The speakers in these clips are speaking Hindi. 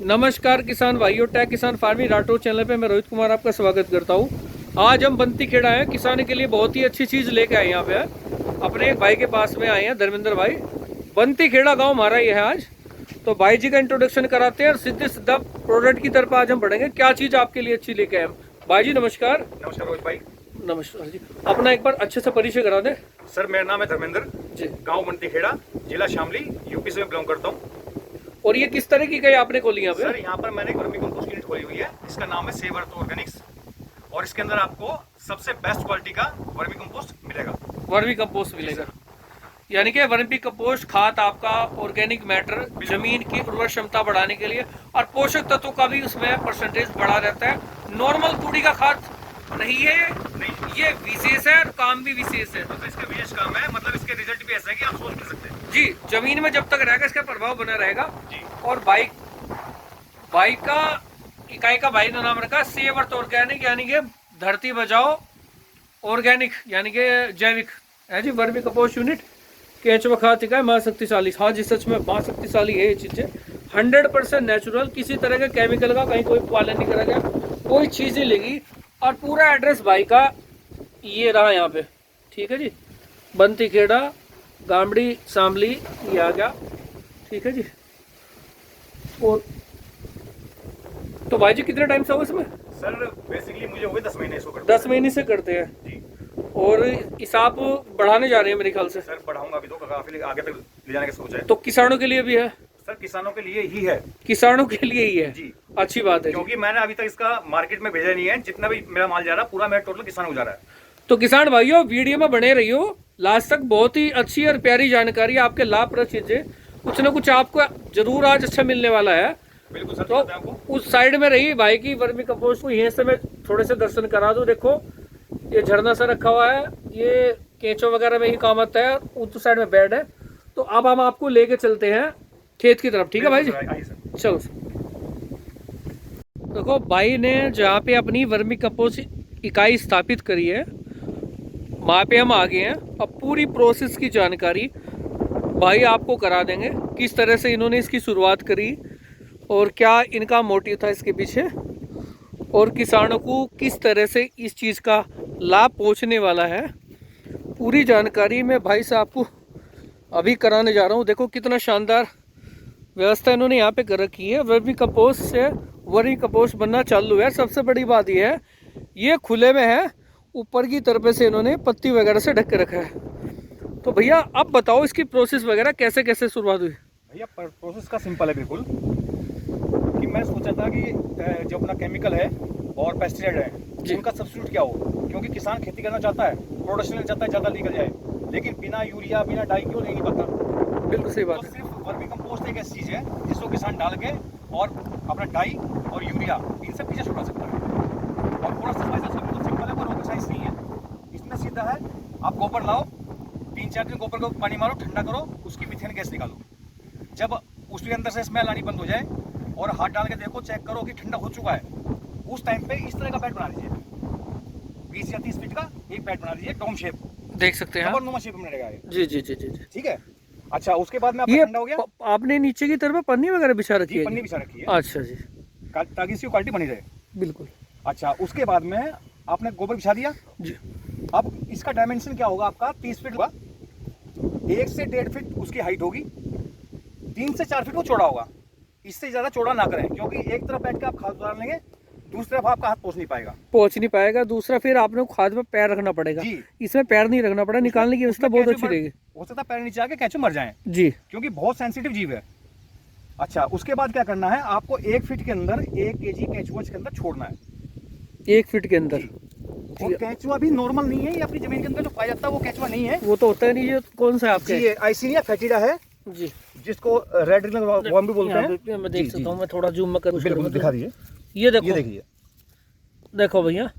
नमस्कार किसान भाइयों, टेक किसान फार्मिंग राठौर चैनल पे मैं रोहित कुमार आपका स्वागत करता हूँ। आज हम बंती खेड़ा हैं, किसानी के लिए बहुत ही अच्छी चीज़ लेके आए यहाँ पे। अपने एक भाई के पास में आए हैं, धर्मेंद्र भाई। बंती खेड़ा गांव हमारा ये है आज। तो भाई जी का इंट्रोडक्शन कराते हैं और सीधे सीधा प्रोडक्ट की तरफ आज हम बढ़ेंगे। क्या चीज़ आपके लिए अच्छी लेके आए हम। भाई जी नमस्कार। नमस्कार रोहित भाई। नमस्कार जी, अपना एक बार अच्छे से परिचय करा दें। सर मेरा नाम है धर्मेंद्र जी, गांव बंती खेड़ा, जिला शामली, यूपी से मैं बिलोंग करता हूँ। और ये किस तरह की गई आपने खोली यहाँ पे? सर यहाँ पर मैंने वर्मी कंपोस्ट यूनिट खोली हुई है, इसका नाम है सेव अर्थ ऑर्गेनिक्स, और इसके अंदर आपको सबसे बेस्ट क्वालिटी का वर्मी कंपोस्ट मिलेगा। वर्मी कंपोस्ट मिलेगा, यानी कि वर्मी कंपोस्ट खाद आपका ऑर्गेनिक मैटर जमीन की उर्वर क्षमता बढ़ाने के लिए और पोषक तत्वों का भी उसमें परसेंटेज बढ़ा रहता है। नॉर्मल कूड़ी का खाद नहीं है, नहीं, ये विशेष है और काम भी विशेष है। मतलब इसका विशेष काम है, मतलब इसके रिजल्ट भी ऐसा है कि आप सोच नहीं सकते जी। जमीन में जब तक रहेगा इसका प्रभाव बना रहेगा जी। और बाइक का इकाई का भाई ने नाम रखा सेव अर्थ ऑर्गेनिक, यानी कि धरती बचाओ ऑर्गेनिक, यानी कि जैविक है जी। वर्मी कंपोस्ट यूनिट केंचुआ खाद इकाई मां शक्तिशाली। हाँ जी, सच में मां शक्तिशाली है ये चीजें। 100% नेचुरल, किसी तरह के केमिकल का कहीं कोई पालन नहीं करा गया, कोई चीज नहीं लेगी। और पूरा एड्रेस भाई का ये रहा यहाँ पे, ठीक है जी। बंती खेड़ा, गामड़ी, शामली, ये आ गया, ठीक है जी। और तो भाई जी कितने टाइम से हो इसमें? सर बेसिकली मुझे हो गए 10 महीने इसको करते 10 महीने से करते हैं जी। और हिसाब बढ़ाने जा रहे हैं मेरे ख्याल से। सर बढ़ाऊंगा अभी तो, काफी आगे तक ले जाने की सोच है। तो किसानों के लिए भी है? सर किसानों के लिए ही है। किसानों के लिए ही है जी, अच्छी बात है। क्योंकि मैंने अभी तक इसका मार्केट में भेजा नहीं है। जितना भी मेरा माल जा रहा है पूरा मेरा टोटल किसान हो जा रहा है। तो किसान भाइयों वीडियो में बने रहियो लास्ट तक, बहुत ही अच्छी और प्यारी जानकारी, आपके लाभप्रद चीजें कुछ ना कुछ आपको जरूर आज अच्छा मिलने वाला है। बिल्कुल सर। तो उस साइड में रही भाई की वर्मी कंपोस्ट को, यहीं से मैं थोड़े से दर्शन करा दूं। देखो ये झरना सा रखा हुआ है, ये केंचो वगैरह में ही काम आता है। उस साइड में बेड है। तो अब हम आपको लेके चलते हैं खेत की तरफ, ठीक है भाई जी? चलो देखो भाई ने जहाँ पे अपनी वर्मी कंपोस्ट इकाई स्थापित करी है वहाँ पे हम आ गए हैं। अब पूरी प्रोसेस की जानकारी भाई आपको करा देंगे, किस तरह से इन्होंने इसकी शुरुआत करी और क्या इनका मोटिव था इसके पीछे, और किसानों को किस तरह से इस चीज़ का लाभ पहुंचने वाला है। पूरी जानकारी मैं भाई साहब को अभी कराने जा रहा हूं। देखो कितना शानदार व्यवस्था इन्होंने यहाँ पे कर रखी है। वर्मी कंपोस्ट से वर्मी कंपोस्ट बनना चालू है। सबसे बड़ी बात यह है ये खुले में है, ऊपर की तरफ से इन्होंने पत्ती वगैरह से ढक के रखा है। तो भैया अब बताओ इसकी प्रोसेस वगैरह कैसे कैसे शुरुआत हुई? भैया प्रोसेस का सिंपल है बिल्कुल। कि मैं सोचा था कि जो अपना केमिकल है और पेस्टिसाइड है उनका सब्स्टिट्यूट क्या हो, क्योंकि किसान खेती करना चाहता है, प्रोडक्शन चाहता है ज़्यादा निकल जाए, लेकिन बिना यूरिया बिना डाई क्यों नहीं पाता। बिल्कुल सही बात तो है। सिर्फ वर्मी कंपोस्ट एक ऐसी चीज़ है जिसको किसान डाल के और अपना डाई और यूरिया इनसे पीछे छुड़ा सकता है। और प्रोसेस वाइज बिल्कुल सिंपल है, कोई रोकेट साइंस नहीं है इसमें। सीधा है, आप गोबर लाओ, 3-4 दिन गोबर को पानी मारो, ठंडा करो, उसकी मीथेन गैस निकालो। जब उसके अंदर से स्मेल आनी बंद हो जाए और हाथ डाल के देखो, चेक करो कि ठंडा हो चुका है, उस टाइम पे इस तरह का पैड बना लीजिए। 20 या 30 फीट का एक पैड बना लीजिए, डोम शेप, देख सकते हैं नुमा शेप में रहेगा ये। जी जी जी जी जी। ठीक है। अच्छा, उसके बाद में ये ठंडा हो गया, आपने नीचे की तरफ पन्नी वगैरह बिछा रखी है? पन्नी बिछा रखी है। अच्छा जी, ताकि इसकी क्वालिटी बनी रहे। बिल्कुल। अच्छा, उसके बाद में आपने गोबर बिछा दिया जी। अब इसका डायमेंशन क्या होगा आपका? 30 फीट होगा, 1 से 1.5 फीट उसकी हाइट होगी, 3 से 4 फीट वो चौड़ा होगा। इससे ज़्यादा चौड़ा ना करें, क्योंकि एक तरफ बैठ के आप खाद डाल लेंगे, दूसरी तरफ आपका हाथ पहुंच नहीं पाएगा। दूसरा फिर आपने खाद में पैर रखना पड़ेगा जी। इसमें पैर नहीं रखना पड़ेगा, निकालने की व्यवस्था बहुत अच्छी रहेगी। हो सकता है पैर नीचे आके केंचुए मर जाएं जी, क्योंकि बहुत सेंसिटिव जीव है। अच्छा, उसके बाद क्या करना है आपको? 1 फीट के अंदर 1 kg केंचुआ इसके अंदर छोड़ना है। 1 फीट के अंदर? और केंचुआ भी नॉर्मल नहीं है, ये अपनी जमीन के अंदर जो पाया जाता है वो केंचुआ नहीं है। वो तो होता है नहीं। ये कौन सा है आपके? ये आइसिनिया फेटिडा है जी, जिसको रेड रिंग वर्म भी बोलते हैं। मैं देख सकता हूँ, मैं थोड़ा जूम में कर दिखा दीजिए। ये देखो, ये देखिए, देखो भैया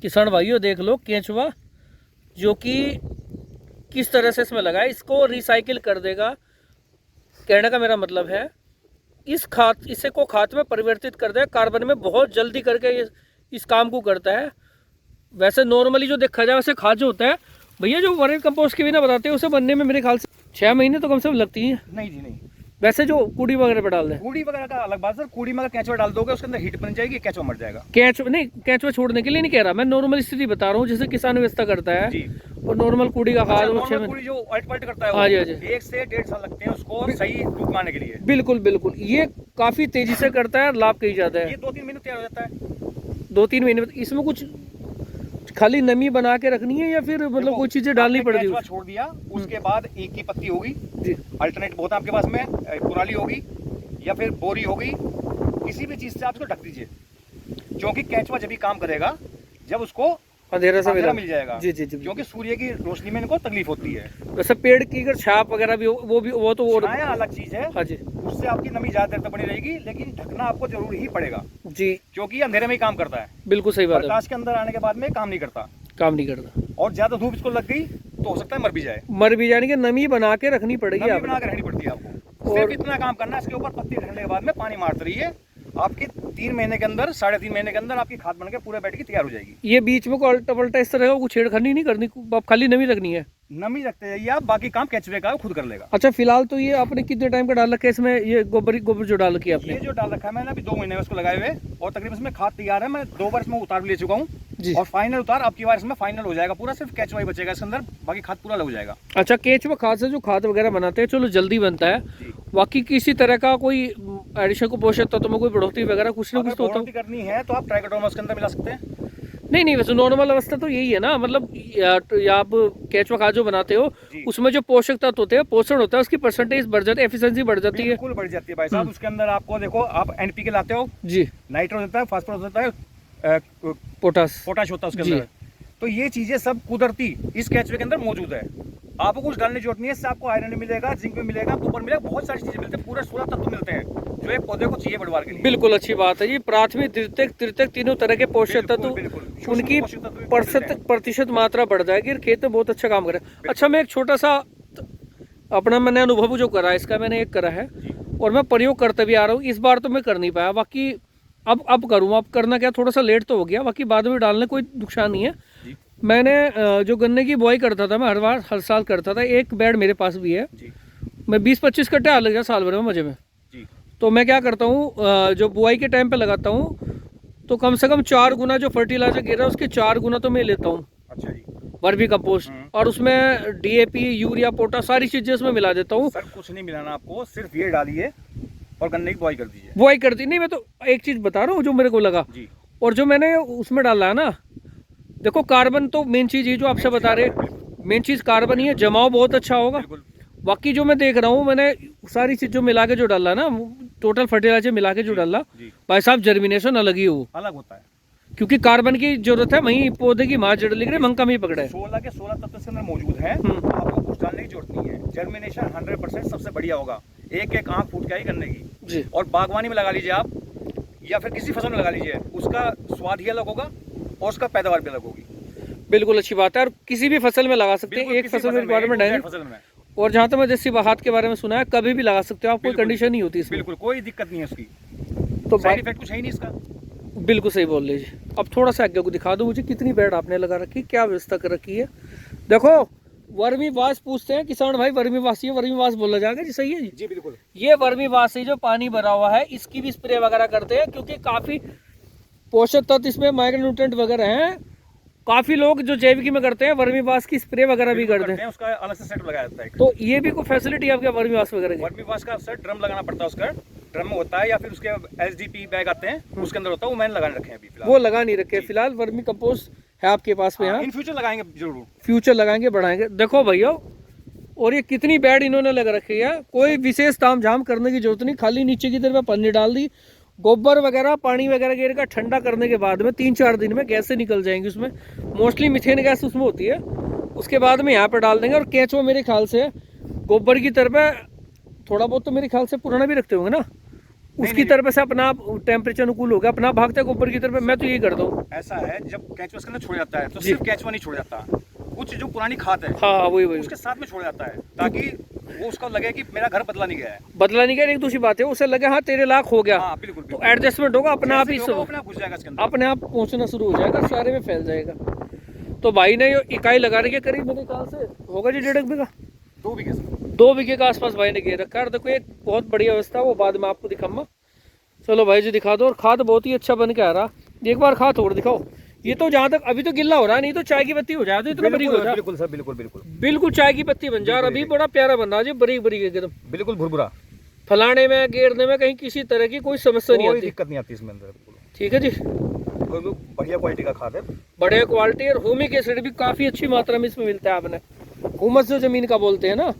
किसान भाइयों देख लो केंचुआ जो कि किस तरह से इसमें लगा है। इसको रिसाइकिल कर देगा, कहने का मेरा मतलब है इसे को खाद में परिवर्तित कर देगा, कार्बन में बहुत जल्दी करके इस काम को करता है। वैसे नॉर्मली जो देखा जाए वैसे खाद जो होता है भैया, जो वर्मी कंपोस्ट के बिना बताते हैं उसे बनने में मेरे ख्याल से 6 महीने तो कम से कम लगती हैं। नहीं जी नहीं, वैसे जो कूड़ी वगैरह पे डाल दें, कूड़ी वगैरह का अलग बात सर, कूड़ी में अगर केंचुआ डाल दोगे उसके अंदर हीट बन जाएगी, केंचुआ मर जाएगा। केंचुआ नहीं, केंचुआ छोड़ने के लिए नहीं कह रहा मैं, नॉर्मल स्थिति बता रहा हूँ जैसे किसान व्यवस्था करता है जी। और नॉर्मल कूड़ी का खाद नॉर्मल कूड़ी जो अल्ट पल्ट करता है हाँ जी, हाँ वो जी। 1 से 1.5 साल लगते हैं उसको सही रूप में आने के लिए। बिल्कुल बिल्कुल, ये काफी तेजी से करता है, लाभ कहीं ज्यादा ये है। 2-3 महीने तैयार हो जाता है। 2-3 महीने में। इसमें कुछ खाली नमी बना के रखनी है या फिर मतलब देखो, कोई चीजें डालनी आपने पड़ती केंचुआ है? छोड़ दिया, उसके बाद एक की पत्ती होगी जी अल्टरनेट बहुत है आपके पास में, कुराली होगी या फिर बोरी होगी, किसी भी चीज से आप इसको ढक दीजिए, क्योंकि केंचुआ जब भी काम करेगा जब उसको अंधेरा से अंधेरा मिल जाएगा। जी जी जी। क्योंकि सूर्य की रोशनी में इनको तकलीफ होती है। वैसे पेड़ की अगर छाप वगैरह भी हो वो तो और छाया अलग चीज है, हाँ जी उससे आपकी नमी ज्यादा देर तक बनी रहेगी, लेकिन ढकना आपको जरूर ही पड़ेगा जी, क्योंकि ये अंधेरे में ही काम करता है। बिल्कुल सही बात है, प्रकाश के अंदर आने के बाद में काम नहीं करता, काम नहीं करता। और ज्यादा धूप इसको लग गई तो हो सकता है मर भी जाए। मर भी जाने की नमी बना के रखनी पड़ेगी नमी आपको। बना के रहनी पड़ती है आपको। और- सिर्फ इतना काम करना है, इसके ऊपर पत्ती ढकने के बाद में पानी मारते रहिए, आपकी 3 महीने के अंदर 3.5 महीने के अंदर आपकी खाद बनकर पूरे बेड की तैयार हो जाएगी। ये बीच में को अल्टा पल्टा इस तरह का कुछ छेड़खानी नहीं करनी, आप खाली नमी रखनी है। नमी रखते जाइए आप, बाकी काम केंचुए का खुद कर लेगा। अच्छा फिलहाल तो ये आपने कितने टाइम का डाल रखा है इसमें, ये गोबर जो डाल रखी है आपने? ये जो डाल रखा है मैंने अभी 2 महीने में इसको लगाए हुए, और तकरीबन इसमें खाद तैयार है, मैं 2 बार इसमें उतार भी ले चुका हूँ जी। और फाइनल उतार अब की बार इसमें फाइनल हो जाएगा पूरा, सिर्फ केंचुआ ही बचेगा इसके अंदर, बाकी खाद पूरा लग जाएगा। अच्छा केंचुआ खाद से जो खाद वगैरह बनाते हैं चलो जल्दी बनता है, जी। बाकी किसी तरह का कोई एडिशन को पोषक तत्व में कोई बढ़ोतरी वगैरह कुछ ना अगर कुछ तो होता बढ़ोतरी करनी है तो आप ट्राइकोडर्मा उसके अंदर मिला सकते हैं। नहीं वैसे नॉर्मल अवस्था तो यही है ना, मतलब या आप केंचुआ खाद जो बनाते हो जी। उसमें जो पोषक तत्व होते हैं, पोषण होता है, उसकी परसेंटेज बढ़ जाती है, एफिशिएंसी बढ़ जाती है। बिल्कुल बढ़ जाती है भाई साहब। उसके अंदर आपको देखो, आप एनपीके लाते हो, जी नाइट्रोजन होता है, फास्फोरस होता है, पोटास पोटाश होता है उसके जी। अंदर, तो ये चीजें सब कुदरती इस केंचुए के अंदर मौजूद है। आपको कुछ डालने की जरूरत नहीं है, इससे आपको आयरन भी मिलेगा, जिंक भी मिलेगा, कॉपर मिलेगा, बहुत सारी चीजें मिलती है, पूरे 16 तत्व मिलते हैं जो एक पौधे को चाहिए बढ़वार के लिए। बिल्कुल अच्छी बात है जी, प्राथमिक द्वितीयक तृतीयक तीनों तरह के पोषक बिल्कुल, तत्व बिल्कुल। उनकी पोषक तत्व भी मिलते हैं। प्रतिशत मात्रा बढ़ जाएगी और खेत में बहुत अच्छा काम करे। अच्छा मैं एक छोटा सा अपना मैंने अनुभव जो करा है इसका, मैंने एक करा है और मैं प्रयोग करता भी आ रहा हूँ, इस बार तो मैं कर नहीं पाया, बाकी अब करूँ, अब करना क्या, थोड़ा सा लेट तो हो गया, बाकी बाद में डालने कोई नुकसान नहीं है। जी। मैंने जो गन्ने की बुआई करता था मैं हर साल करता था, एक बेड मेरे पास भी है, जी। मैं 20-25 कट्टे आ लग गया साल भर में मजे में। जी। तो मैं क्या करता हूँ, जो बुआई के टाइम पे लगाता हूँ तो कम से कम 4 गुना जो फर्टिलाइजर गिरा उसके 4 गुना तो मैं लेता हूँ अच्छा जी। वर्मी कंपोस्ट, और उसमें डीएपी यूरिया पोटाश सारी चीजें उसमें मिला देता हूँ। सर कुछ नहीं मिलाना आपको, सिर्फ ये डालिए और गन्ने की बुआई कर दीजिए। बुआई करती नहीं, मैं तो एक चीज बता रहा हूँ जो मेरे को लगा, जी। और जो मैंने उसमें डाला है ना, देखो कार्बन तो मेन चीज है जो आपसे बता रहे, मेन चीज कार्बन ही है, जमाव बहुत अच्छा होगा। बिल्कुल। बाकी जो मैं देख रहा हूँ, मैंने सारी चीज जो मिला के जो डाला ना, टोटल फर्टिलाइजर मिला के जो डाला, जी। भाई साहब जर्मिनेशन अलग ही हो, अलग होता है, क्योंकि कार्बन की जरूरत है, वहीं पौधे की माँ जड़ लिख रही, मंका में ही पकड़ा है। 16 के 16 तत्व इसके अंदर मौजूद है, आपको कुछ डालने की जरूरत नहीं है। जर्मिनेशन 100% सबसे बढ़िया होगा, एक एक आंख फूट के आई गन्ने की। जी और बागवानी में लगा लीजिए आप, या फिर किसी फसल में लगा लीजिए, उसका स्वाद ही अलग होगा और उसका पैदावार भी अलग होगी। बिल्कुल अच्छी बात है, और किसी भी फसल में लगा सकते हैं, बिल्कुल एक किसी फसल में एक रिक्वायरमेंट है दूसरे नहीं। फसल में। और जहाँ तक मैं जैसे हाथ के बारे में सुना है, कभी भी लगा सकते हो आप, कोई बिल्कुल। कंडीशन नहीं होती इसमें। बिल्कुल कोई दिक्कत नहीं है उसकी, तो साइड इफेक्ट कुछ है ही नहीं इसका। बिल्कुल सही बोल लीजिए। अब थोड़ा सा आगे को दिखा दो मुझे, कितनी बेड आपने लगा रखी, क्या व्यवस्था कर रखी है। देखो वर्मी वास पूछते हैं किसान भाई, वर्मी वास, ये वर्मी वास बोला जाएगा जी, सही है जी? जी बिल्कुल। ये वर्मी वास है जो पानी भरा हुआ है, इसकी भी स्प्रे वगैरह करते हैं, क्योंकि काफी पोषक तत्व इसमें माइक्रोन्यूट्रेंट वगैरह हैं। काफी लोग जो जैविकी में करते हैं वर्मी वास की स्प्रे वगैरह भी करते हैं, उसका अलग से सेट लगाया जाता है। तो ये भी कोई फैसिलिटी है आपके वर्मी वास वगैरह की? वर्मी वाश का सर ड्रम लगाना पड़ता है, उसका ड्रम में होता है, या फिर उसके एसडीपी बैग आते हैं उसके अंदर होता है, वो मैंने लगाने रखे हैं अभी फिलहाल। वो लगा नहीं रखे फिलहाल, वर्मी कंपोस्ट है आपके पास में? यहाँ इन फ्यूचर लगाएंगे जरूर। फ्यूचर लगाएंगे, बढ़ाएंगे। देखो भैया, और ये कितनी बेड इन्होंने लगा रखी है, कोई विशेष ताम झाम करने की जरूरत नहीं, खाली नीचे की तरफ पन्नी डाल दी, गोबर वगैरह पानी वगैरह गिर का ठंडा करने के बाद में 3-4 दिन में गैसें निकल जाएंगी उसमें, मोस्टली मीथेन गैस उसमें होती है। उसके बाद में यहाँ पर डाल देंगे, और केंचुआ मेरे ख्याल से गोबर की तरफ थोड़ा बहुत तो मेरे ख्याल से पुराना भी रखते होंगे ना, उसकी तरफ से अपना टेम्परेचर अनुकूल होगा, अपना भागता है गोबर की तरफ। मैं तो यही करता हूँ। ऐसा है, जब केंचुआ इसके अंदर छोड़ जाता है तो सिर्फ केंचुआ नहीं छोड़ जाता, कुछ जो पुरानी खाद है हाँ वही उसके साथ में छोड़ जाता है, ताकि वो उसको लगे कि मेरा घर बदला नहीं गया है। बदला नहीं गया, एक दूसरी बात है, उसे लगे हाँ तेरे लाख हो गया, हाँ बिल्कुल, तो एडजस्टमेंट होगा अपने आप ही, जैसे होगा, अपने आप घुस जाएगा इसके अंदर। अपने आप पहुंचना शुरू हो जाएगा, सारे में फैल जाएगा। तो भाई ने ये इकाई लगा रही है, करीब मेरे ख्याल से होगा जी 1.5 बीघा। 2 बीघे से 2 बीघे के आसपास भाई ने घेर रखा है। देखो एक बहुत बढ़िया व्यवस्था, वो बाद में आपको दिखाऊंगा। चलो भाई जी दिखा दो। और खाद बहुत ही अच्छा बन के आ रहा। एक बार खाद और दिखाओ। ये तो जहाँ तक अभी तो गिल्ला हो रहा है, नहीं तो चाय की पत्ती हो जाए तो इतना बरीक हो जाए। बिल्कुल सर, बिल्कुल बिल्कुल बिल्कुल चाय की पत्ती बन जाए। और अभी बड़ा प्यारा बन रहा है जी, बरीक बरीक एकदम, बिल्कुल भुरभुरा। फलाने में गेरने में कहीं किसी तरह की कोई समस्या नहीं कोई आती। दिक्कत नहीं आती इसमें अंदर। ठीक है जी, बढ़िया क्वालिटी का खाद है, बढ़िया क्वालिटी। और ह्यूमिक एसिड भी काफी अच्छी मात्रा में इसमें मिलता है। आपने हुमस जो जमीन का बोलते हैं ना,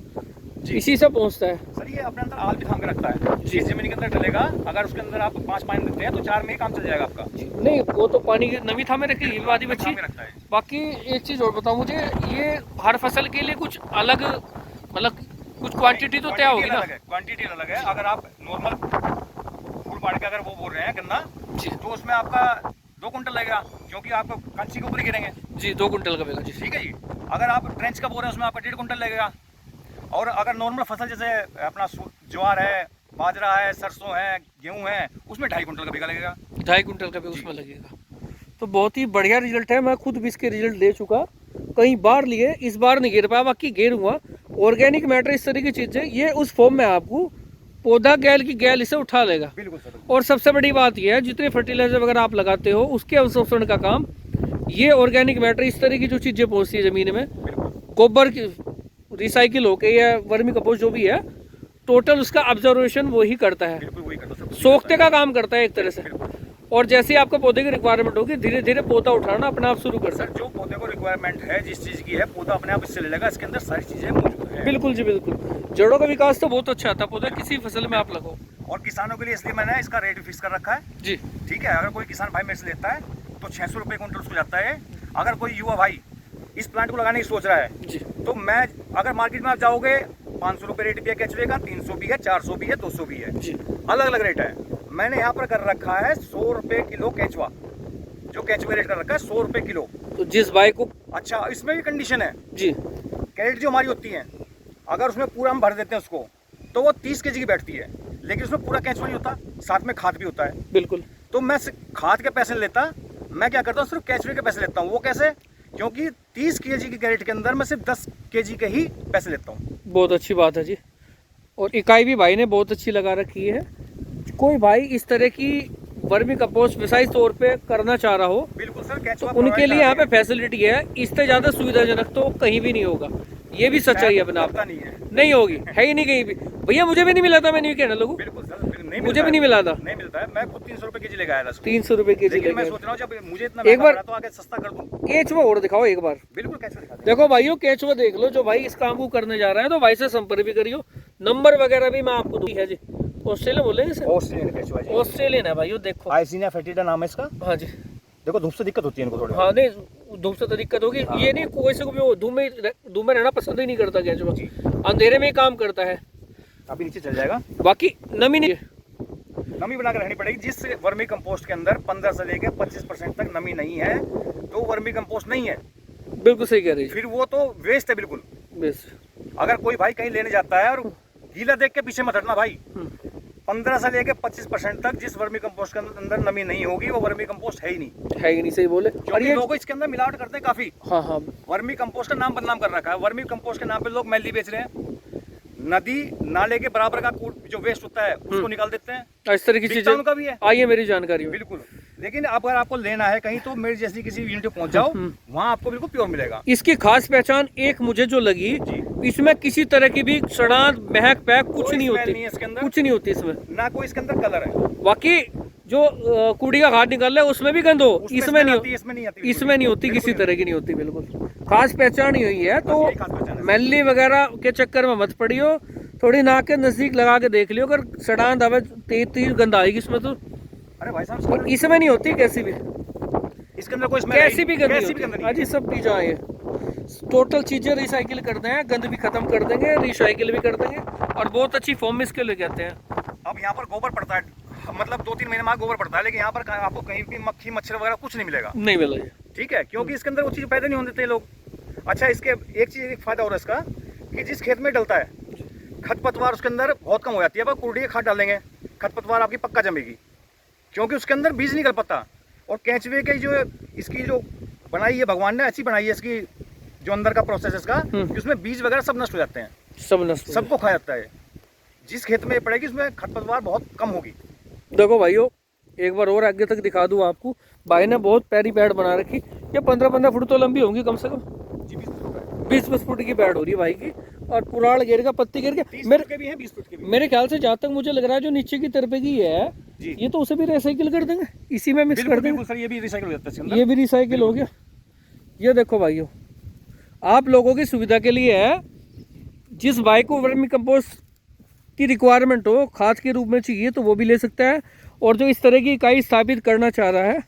इसी से पहुंचता है। सर ये अपने अंदर आल भी थाम के रखता है। जिस जमीन के अंदर डलेगा, अगर उसके अंदर आप 5 पानी देते हैं तो 4 में ही काम चल जाएगा आपका। नहीं वो तो पानी की नमी थामे रखेगी वादी बच्ची। रखता है। बाकी एक चीज और बताओ मुझे, ये हर फसल के लिए कुछ अलग मतलब कुछ क्वांटिटी तो तय होगी ना? क्वांटिटी अलग है। अगर आप नॉर्मल फूल पाड़ के अगर वो बोल रहे हैं गन्ना, तो उसमें आपका 2 कुंटल लगेगा, क्योंकि आपको कंची के ऊपर ही गिरेंगे जी। 2 कुंटल का लगेगा जी। ठीक है जी। अगर आप ट्रेंच का बोल रहे हैं उसमें आपका 1.5 कुंटल लगेगा। और अगर नॉर्मल फसल जैसे अपना ज्वार है, बाजरा है, सरसों है, गेहूं है, उसमें 2.5 कुंटल का बीघा लगेगा। 2.5 कुंटल का भी उसमें लगेगा। तो बहुत ही बढ़िया रिजल्ट है। मैं खुद भी इसके रिजल्ट ले चुका, कई बार लिए, इस बार नहीं गिर पाया, बाकी गिरूंगा। ऑर्गेनिक मैटर इस तरह की चीज़ है, ये उस फॉर्म में आपको पौधा गैल की गैल इसे उठा लेगा। बिल्कुल सर। और सबसे बड़ी बात यह है, जितने फर्टिलाइजर वगैरह आप लगाते हो उसके अवशोषण का काम ये ऑर्गेनिक मैटर इस तरह की जो चीज़ें पहुँचती है ज़मीन में, गोबर की रिसाइकिल होके या वर्मी कंपोस्ट जो भी है, टोटल उसका ऑब्जर्वेशन वो ही करता है, सोखते का काम करता है एक तरह से। और जैसे ही आपको पौधे की रिक्वायरमेंट होगी, धीरे धीरे पौधा उठाना अपने आप शुरू कर। सर जो पौधे को रिक्वायरमेंट है, जिस चीज़ की है, पौधा अपने आप इससे ले लेगा। इसके अंदर सारी चीज़ें मौजूद है। बिल्कुल जी बिल्कुल। जड़ों का विकास तो बहुत अच्छा था, पौधा किसी फसल में आप लगाओ। और किसानों के लिए इसलिए मैंने इसका रेट फिक्स कर रखा है जी। ठीक है, अगर कोई किसान भाई मेरे से लेता है तो 600 रुपये कुंटल उसको जाता है। अगर कोई युवा भाई इस प्लांट को लगाने की सोच रहा है जी, तो मैं अगर मार्केट में आप जाओगे 500 रुपये रेट भी है केचुए का, 300 भी है, 400 भी है, 200 भी है जी, अलग अलग रेट है। मैंने यहाँ पर कर रखा है 100 रुपये किलो केचुआ, जो केचुआ रेट कर रखा है 100 रुपये किलो। तो जिस भाई को अच्छा, इसमें भी कंडीशन है जी, कैरेट जो हमारी होती है, अगर उसमें पूरा हम भर देते हैं उसको, तो वो 30 kg की बैठती है, लेकिन उसमें पूरा केचुआ नहीं होता, साथ में खाद भी होता है। बिल्कुल। तो मैं खाद के पैसे लेता, मैं क्या करता हूँ सिर्फ केचुए के पैसे लेता हूँ। वो कैसे? क्योंकि 30 kg की कैरेट के अंदर मैं सिर्फ 10 kg के ही पैसे लेता हूँ। बहुत अच्छी बात है जी। और इकाई भी भाई ने बहुत अच्छी लगा रखी है। कोई भाई इस तरह की वर्मी कंपोस्ट व्यवसायिक तौर पे करना चाह रहा हो, बिल्कुल सर, तो उनके लिए यहाँ पे फैसिलिटी है। इससे ज्यादा सुविधाजनक तो कहीं भी नहीं होगा, ये भी सच्चाई है अपना आपका। नहीं होगी, है ही नहीं कहीं भी। भैया मुझे भी नहीं मिला था, मैं नहीं कहना लोगों, बिल्कुल सर, मुझे भी नहीं मिला था, नहीं मिलता है। मैं खुद 300 रुपये kg लेकर आया था। 300 रुपये kg लेकर मैं सोच रहा हूँ जब मुझे इतना एक बार तो आगे सस्ता कर दूं। केचुआ और दिखाओ एक बार। बिल्कुल केचुआ दिखा देखो भाइयों, केचुआ देख लो। जो भाई इस काम को करने जा रहा है तो भाई से संपर्क भी करियो, नंबर वगैरह भी मैं आपको दूंगी है जी। ऑस्ट्रेलिया बोलेंगे सर? ऑस्ट्रेलियन केचुआ जी, ऑस्ट्रेलियन है भाइयों। देखो आइसिनिया फेटिडा नाम है इसका। हाँ जी। देखो धूप से दिक्कत होती है इनको थोड़ी। हाँ नहीं, धूप से तो दिक्कत होगी। हाँ। ये नहीं कोई से को धूप में रहना पसंद ही नहीं करता केचुआ, अंधेरे में ही काम करता है। अभी नीचे चल जाएगा। बाकी नमी नहीं, नमी बनाकर रखनी पड़ेगी। जिस वर्मी कंपोस्ट के अंदर 15 से लेकर 25% तक नमी नहीं है तो वर्मी कंपोस्ट नहीं है। बिल्कुल सही कह रही है। फिर वो तो वेस्ट है, बिल्कुल वेस्ट। अगर कोई भाई कहीं लेने जाता है और गीला देख के पीछे मत हटना भाई। 15 से लेकर 25% तक जिस वर्मी कंपोस्ट के अंदर नमी नहीं होगी वो वर्मी कंपोस्ट है ही नहीं। है ही नहीं, सही बोले। और ये लोग इसके अंदर मिलावट करते हैं काफी। हाँ हाँ, वर्मी कंपोस्ट का नाम बदनाम कर रखा है। वर्मी कंपोस्ट के नाम पे लोग मैली बेच रहे हैं, नदी नाले के बराबर का जो वेस्ट होता है उसको निकाल देते हैं। इस तरह की चीजें उनका भी है, आइए मेरी जानकारी में। बिल्कुल। लेकिन अगर आपको लेना है कहीं तो मेरी जैसी किसी यूनिट पे पहुंच जाओ, वहाँ आपको बिल्कुल प्योर मिलेगा। इसकी खास पहचान एक मुझे जो लगी, इसमें किसी तरह की भी सड़ांत महक पैक कुछ नहीं होती, कुछ नहीं होती इसमें, ना कोई इसके अंदर कलर है। बाकी जो कूड़ी का खाद निकल रहा है उसमें भी गंद हो, इसमें नहीं होती, इसमें नहीं होती, किसी तरह की नहीं होती। बिल्कुल खास पहचान ही हुई है। तो मैली वगैरह के चक्कर में मत पड़ियो, थोड़ी नाक के नजदीक लगा के देख लियो, अगर सड़ांत हवा तेज गंद आएगी इसमें तो। अरे भाई साहब, इसमें नहीं होती कैसी भी, इसके अंदर कोई कैसी भी गंद नहीं। जी सब पी जाए, टोटल चीजें रिसाइकिल करते हैं, गंद भी खत्म कर देंगे, रिसाइकिल भी कर देंगे, और बहुत अच्छी फॉर्म में इसके लिए कहते हैं। अब यहाँ पर गोबर पड़ता है, मतलब 2-3 महीने में गोबर पड़ता है, लेकिन यहाँ पर आपको कहीं भी मक्खी मच्छर वगैरह कुछ नहीं मिलेगा, नहीं मिलेगा। ठीक है, क्योंकि इसके अंदर वो चीज पैदा नहीं होने देते लोग। अच्छा, इसके एक चीज एक फायदा और इसका कि जिस खेत में डलता है खरपतवार उसके अंदर बहुत कम हो जाती है। अब कुर्डी खाद डालेंगे, खरपतवार आपकी पक्का जमेगी, क्योंकि उसके अंदर बीज निकल पाता। और केंचुए की जो इसकी जो बनाई है भगवान ने, ऐसी बनाई है इसकी जो अंदर का प्रोसेस इसका, उसमें बीज वगैरह सब नष्ट हो जाते हैं। सब नष्ट हो सबको खा जाता है। जिस खेत में ये पड़ेगी उसमें खरपतवार बहुत कम होगी। जाए। देखो भाइयों, एक बार और आगे तक दिखा दूँ आपको। भाई ने बहुत प्यारी पैड बना रखी। ये 15-15 फुट तो लंबी होंगी कम से कम। जी 20 फुट का है। 20-20 फुट की पैड हो रही है भाई की। और पुराड़ घेर का, पत्ती घेर के 30 मेरे फुट के भी हैं, 20 फुट के भी हैं। मेरे ख्याल से जहाँ तक मुझे लग रहा है, जो नीचे की तरफ की है जी ये तो उसे भी रिसाइकिल कर देंगे, इसी में मिक्स कर देंगे। बिल्कुल सर, ये भी रिसाइकिल हो जाता है इसके अंदर। ये भी रिसाइकिल हो गया। ये देखो भाइयों, आप लोगों की सुविधा के लिए है, जिस भाई को वर्मी कंपोस्ट की रिक्वायरमेंट हो, खाद के रूप में चाहिए, तो वो भी ले सकता है। और जो इस तरह की इकाई स्थापित करना चाह रहा है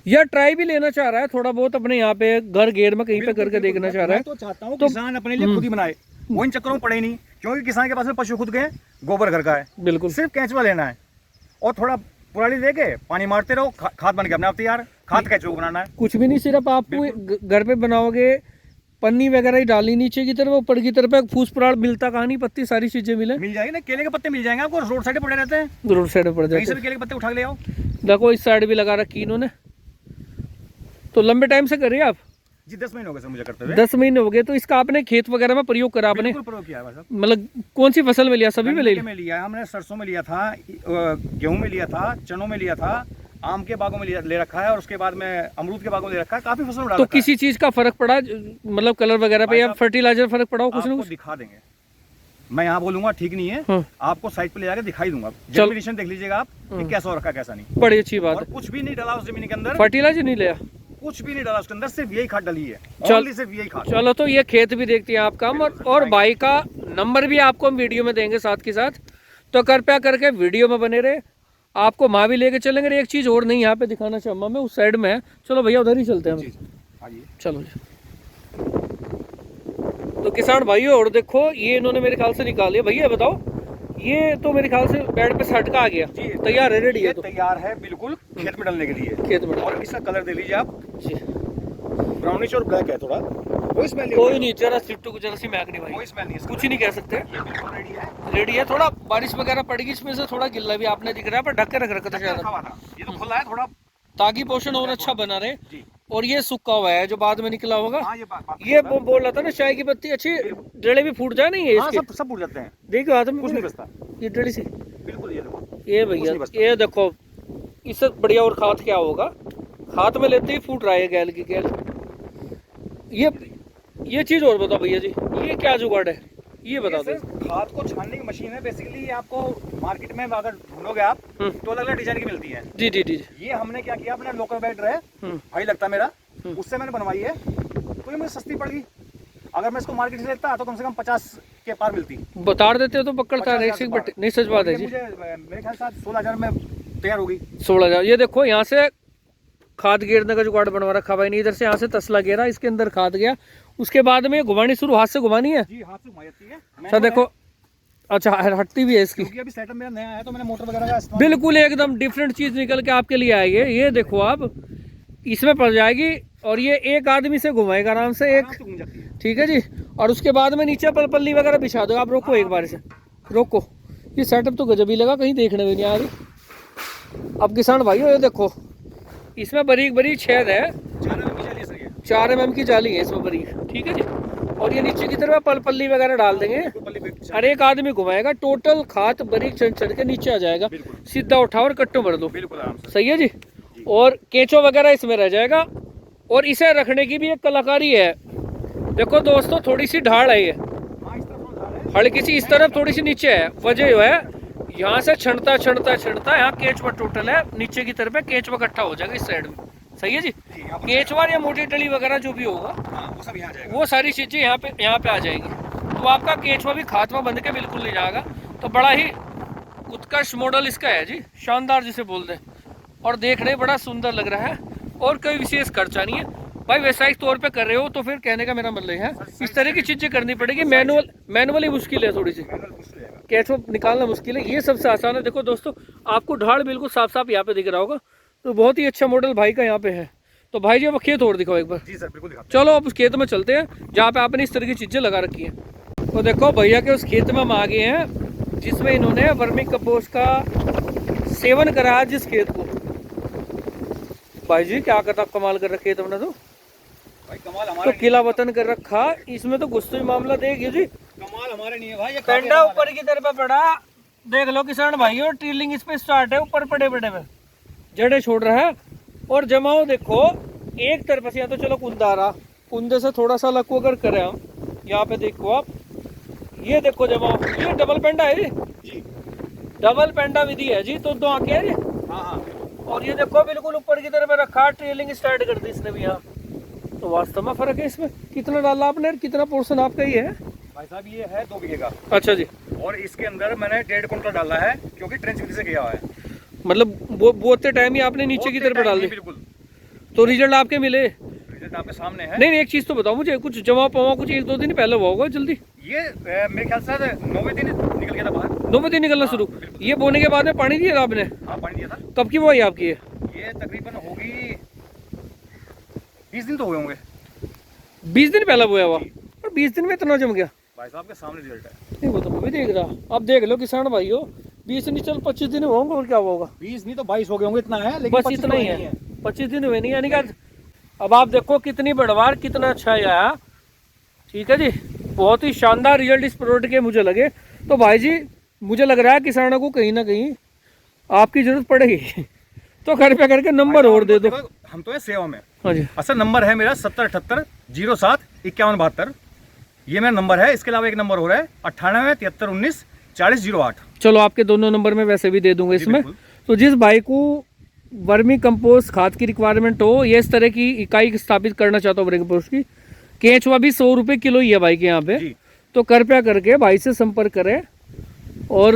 या ट्राई भी लेना चाह रहा है थोड़ा बहुत, अपने यहाँ पे घर घेर में कहीं पे करके देखना चाह रहा है, मैं तो चाहता हूँ किसान अपने लिए खुद ही बनाए, वो इन चक्करों में पड़े नहीं। क्योंकि किसान के पास में पशु खुद के हैं, गोबर घर का है, बिल्कुल सिर्फ केंचुआ लेना है और थोड़ा पुराली दे के पानी मारते रहो, खाद बन के अपने आप तैयार। खाद केंचुआ को बनाना है, कुछ भी नहीं, सिर्फ आप घर पे बनाओगे, पन्नी वगैरह ही डालनी नीचे की तरफ, ऊपर की तरफ फूस पुराड़ मिलता कहानी, पत्ती सारी चीजें मिल जाएगी ना। केले के पत्ते मिल जाएंगे आपको, रोड साइड पड़े रहते हैं, रोड साइड में पड़ कहीं से जाते भी केले के पत्ते उठा के ले आओ। देखो इस साइड भी लगा रखी इन्होंने। तो लंबे टाइम से कर रही है आप? जी 10 महीने हो गए सर मुझे करते हुए। 10 महीने हो गए। तो इसका आपने खेत वगैरह में प्रयोग करा आपने? बिल्कुल प्रयोग किया है सर। मतलब कौन सी फसल में लिया? सभी में में लिया है हमने, सरसों में लिया था, गेहूं में लिया था, चनों में लिया था, आम के बागों में ले रखा है, और उसके बाद में अमरूद के बागों में ले रखा है। काफी फसल डाला। तो किसी चीज का फर्क पड़ा, मतलब कलर वगैरह पे या फर्टिलाइजर फर्क पड़ा हो कुछ ना कुछ? दिखा देंगे, मैं यहाँ बोलूंगा ठीक नहीं है, आपको साइट पे ले जाकर दिखाई दूंगा। जर्मिनेशन देख लीजिएगा आप कि कैसा हो रखा है कैसा नहीं। बड़ी अच्छी बात है। कुछ भी नहीं डाला उस जमीन के अंदर, फर्टिलाइजर नहीं लिया, कुछ भी नहीं डाला उसके अंदर, सिर्फ यही खाद डली है। सिर्फ यही खाद। चलो तो ये खेत भी देखते हैं आपका, और भाई का नंबर भी आपको हम वीडियो में देंगे साथ के साथ। तो कृपया करके वीडियो में बने रहे, आपको वहाँ भी लेके चलेंगे। एक चीज़ और नहीं यहाँ पे दिखाना चाहूँगा मैं, उस साइड में है। चलो भैया उधर ही चलते हैं हम। चलो जी। तो किसान भाइयों, और देखो ये इन्होंने मेरे ख्याल से निकाल लिया। भैया बताओ, ये तो मेरे ख्याल से बेड पे सटका आ गया, तैयार है, रेडी है? तो तैयार है बिल्कुल खेत में डालने के लिए। खेत में, और इसका कलर दे लीजिए आप जी, ब्राउनिश और ब्लैक है थोड़ा। कोई नहीं, जरा सिट्टू को जरा सी महक नहीं भाई, कोई स्मेल नहीं, कुछ ही नहीं कह सकते। रेडी है। थोड़ा बारिश वगैरह पड़ेगी इसमें से, थोड़ा गिल्ला भी आपने दिख रहा है, पर ढक के रख रखा था शायद, ये तो खुला है थोड़ा, ताकि पोषण और अच्छा बना रहे। और ये सूखा हुआ है जो बाद में निकला होगा। ये बोल रहा था ना, चाय की पत्ती अच्छी जड़े भी फूट जाए नहीं है इसके? सब फूट जाते हैं। देखो हाथ में कुछ नहीं बचता, ये जड़ी सी। बिल्कुल ये देखो, ये भैया ये देखो, इससे बढ़िया और खाद क्या होगा? हाथ में लेते ही फूट रहा है गैल की गैल। ये चीज और बताओ भैया जी, ये क्या जुगाड़ है, ये बता दो। खाद को छानने की मशीन है बेसिकली। आपको मार्केट में अगर ढूंढोगे आप तो अलग अलग डिजाइन की मिलती है। जी जी जी। ये हमने क्या किया, अपना लोकल बैटर है, भाई लगता मेरा, उससे मैंने बनवाई है, तो ये मुझे सस्ती पड़ गई। अगर मैं इसको मार्केट से लेता तो कम से कम 50 के पार मिलती। बता देते हो तो पकड़ता नहीं, सच बात है जी। मेरे ख्याल से 16,000 में तैयार होगी। 16,000। ये देखो यहाँ से खाद गिरने का जुगाड़ बनवा रखा भाई ने, इधर से यहाँ से तसला गिरा, इसके अंदर खाद गया, उसके बाद में घुमानी शुरू, हाथ से घुमानी है जी, हाथ से घुमाई जाती है। सर देखो, अच्छा हटती भी है इसकी, क्योंकि अभी सेटअप मेरा नया है तो मैंने मोटर वगैरह का बिल्कुल एकदम डिफरेंट चीज निकल के आपके लिए आई है। ये देखो आप, इसमें पड़ जाएगी और ये एक आदमी से घुमाएगा आराम से, एक ठीक है जी। और उसके बाद में नीचे पल्ली वगैरह बिछा दो आप। रोको एक बार से, रोको। ये सेटअप तो गजब ही लगा, कहीं देखने में नहीं आ रही। अब किसान भाइयों ये देखो, इसमें बारीक बारीक छेद है, 4 mm की जाली है इसमें बारीक, ठीक है जी। और ये नीचे की तरफ पल्ली वगैरह डाल देंगे, हर एक आदमी घुमाएगा, टोटल खाद बारीक चढ़ के नीचे आ जाएगा, सीधा उठाओ और कट्टों भर दो, सही है जी। और केंचो वगैरह इसमें रह जाएगा। और इसे रखने की भी एक कलाकारी है। देखो दोस्तों, थोड़ी सी ढाल है, ये हल्की सी इस तरफ, थोड़ी सी नीचे है। वजह जो है, यहाँ से छंटता यहाँ केंचुआ टोटल है, नीचे की तरफ है, केंचुआ इकट्ठा हो जाएगा इस साइड में, सही है जी। केंचुआ या मोटी डली वगैरह जो भी होगा, वो सारी चीजें यहाँ पे आ जाएंगी। तो आपका केंचुआ भी खाद में बंध के बिल्कुल नहीं जाएगा। तो बड़ा ही उत्कृष्ट मॉडल इसका है जी, शानदार जिसे बोलते हैं, और देखने में बड़ा सुंदर लग रहा है, और कोई विशेष खर्चा नहीं है भाई। वैसायिक तौर पे कर रहे हो तो फिर कहने का मेरा मतलब है, इस तरह की चीजें करनी पड़ेगी। मैनुअली मुश्किल है, थोड़ी सी केंचुआ निकालना मुश्किल है, ये सबसे आसान है। देखो दोस्तों, आपको ढाल बिल्कुल साफ साफ यहाँ पे दिख रहा होगा। तो बहुत ही अच्छा मॉडल भाई का यहाँ पे है। तो भाई जी अब खेत और दिखाओ एक बार। जी सर बिल्कुल दिखाते चलो अब उस खेत में चलते हैं जहाँ पे आपने इस तरह की चीजें लगा रखी हैं। तो देखो भैया के उस खेत में हम आ गए हैं जिसमें इन्होंने वर्मी कंपोस्ट का सेवन कराया, जिस खेत को। भाई जी क्या करता कमाल कर रखे तुमने तो भाई कमाल हमारा तो नहीं किला है। वतन कर रखा, इसमें तो गुस्से मामला देखिए जी। कमाल हमारे नहीं है भाई, ये पेंडा ऊपर की तरफ पड़ा, देख लो किसान भाइयों, ट्रिलिंग इस पे स्टार्ट है, ऊपर पड़े पड़े में जड़े छोड़ रहा है। और जमाओ देखो एक तरफ से, या तो चलो कुंदा रहा, कुंदे से थोड़ा सा अलग को अगर करें हम, यहाँ पे देखो आप, ये देखो जमाओ, ये डबल पेंडा है जी, डबल पेंडा विधि है जी। तो दो आंखें हैं जी। हाँ हाँ और ये देखो बिल्कुल ऊपर की तरफ रखा, ट्रेलिंग स्टार्ट कर दी इसने भी यहाँ। तो वास्तव में फर्क है इसमें। कितना डाला आपने, कितना पोर्शन आपका ही है? भाई साहब ये है 2 बीघे का, अच्छा जी। और इसके अंदर मैंने 1.5 कुंटल डाला है, क्योंकि ट्रेंच विधि से किया हुआ है। मतलब वो बोते टाइम ही आपने नीचे की तरफ डाल दी, बिल्कुल। तो रिजल्ट आपके मिले? रिजल्ट आपके सामने है। नहीं एक चीज तो बताओ मुझे, कुछ जमा पवा कुछ 1-2 दिन पहले हुआ होगा जल्दी? ये मेरे ख्याल से 9वें दिन निकल गया था बाहर। 9वें दिन निकलना शुरू। ये बोने के बाद में पानी दिया था आपने? हाँ पानी दिया था। कब की बुआई आपकी है? ये तकरीबन होगी 20 दिन तो हुए होंगे। 20 दिन पहले बोया हुआ, और 20 दिन में इतना जम गया? भाई साहब के सामने रिजल्ट है। नहीं वो तो मैं भी देख रहा। अब देख लो किसान भाइयों, 20 नहीं चल 25 दिन होंगे, और क्या होगा? 20 नहीं तो 22 हो गए होंगे, इतना है। लेकिन बस 25 इतना तो ही नहीं है, 25 दिन हुए नहीं, यानी कि अब आप देखो कितनी बढ़वार, कितना अच्छा आया। ठीक है जी, बहुत ही शानदार रिजल्ट इस प्रोडक्ट के मुझे लगे। तो भाई जी मुझे लग रहा है किसानों को कहीं ना कहीं आपकी जरूरत पड़ेगी तो घर पे करके नंबर और दे दो। हम तो है सेवा में। हाँ जी। असल नंबर है मेरा 7078 07 51 72, ये मेरा नंबर है। इसके अलावा एक नंबर हो रहा है 98 73 19 40 08। चलो आपके दोनों नंबर में वैसे भी दे दूंगा इसमें। बिल्कुल। तो जिस भाई को वर्मी कंपोस्ट खाद की रिक्वायरमेंट हो, या इस तरह की इकाई स्थापित करना चाहता हो वर्मी कंपोस्ट की, केंचुआ भी 100 रुपये किलो ही है भाई के यहाँ पे। जी। तो कृपया करके भाई से संपर्क करें और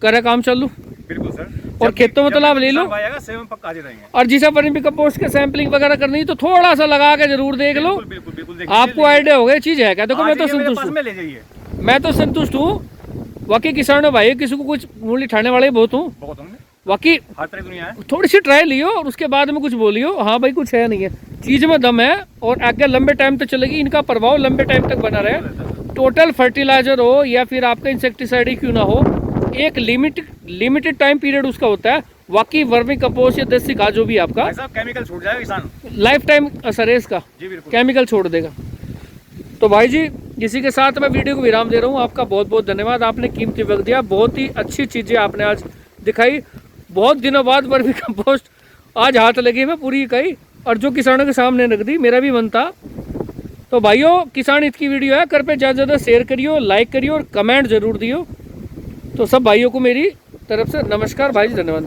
करे काम चालू। बिल्कुल सर। और खेतों में तो लाभ ले लो। भाई आएगा सेवा में पक्का हाजिर रहेंगे। और जिसे वर्मी कंपोस्ट के सैंपलिंग वगैरह करनी है तो थोड़ा सा लगा के जरूर देख लो, बिल्कुल बिल्कुल बिल्कुल, देखिए, आपको आइडिया होगा ये चीज है क्या। देखो मैं तो आज ये मेरे संतुष्ट पास हूँ, में ले जाइए। मैं तो संतुष्ट हूँ। बाकी किसानों भाई किसी को कुछ मूल्य ठाने वाले बहुत हूँ, बहुत होंगे, बाकी हर तरह की दुनिया है। थोड़ी सी ट्राई लियो और उसके बाद में कुछ बोलियो, हाँ भाई कुछ है नहीं है, चीज में दम है और आगे लंबे टाइम तक चलेगी, इनका प्रभाव लंबे टाइम तक बना रहे। टोटल फर्टिलाइजर हो या फिर आपका इंसेक्टिसाइड ही क्यों ना हो, एक लिमिटेड टाइम पीरियड उसका होता है। बाकी वर्मी कंपोस्ट या देसी खाद जो भी आपका, भाई साहब केमिकल छूट जाएगा किसान। लाइफ टाइम असर है इसका, जी बिल्कुल। केमिकल छोड़ देगा। तो भाई जी इसी के साथ मैं वीडियो को विराम दे रहा हूँ। आपका बहुत बहुत धन्यवाद, आपने कीमती वक्त दिया, बहुत ही अच्छी चीज़ें आपने आज दिखाई। बहुत दिनों बाद वर्मी कंपोस्ट आज हाथ लगी मैं पूरी इकाई, और जो किसानों के सामने रख दी, मेरा भी मन था। तो भाइयों किसान हित की वीडियो है, कर पे ज़्यादा ज़्यादा शेयर करियो, लाइक करियो और कमेंट जरूर दियो। तो सब भाइयों को मेरी तरफ से नमस्कार भाई जी, धन्यवाद।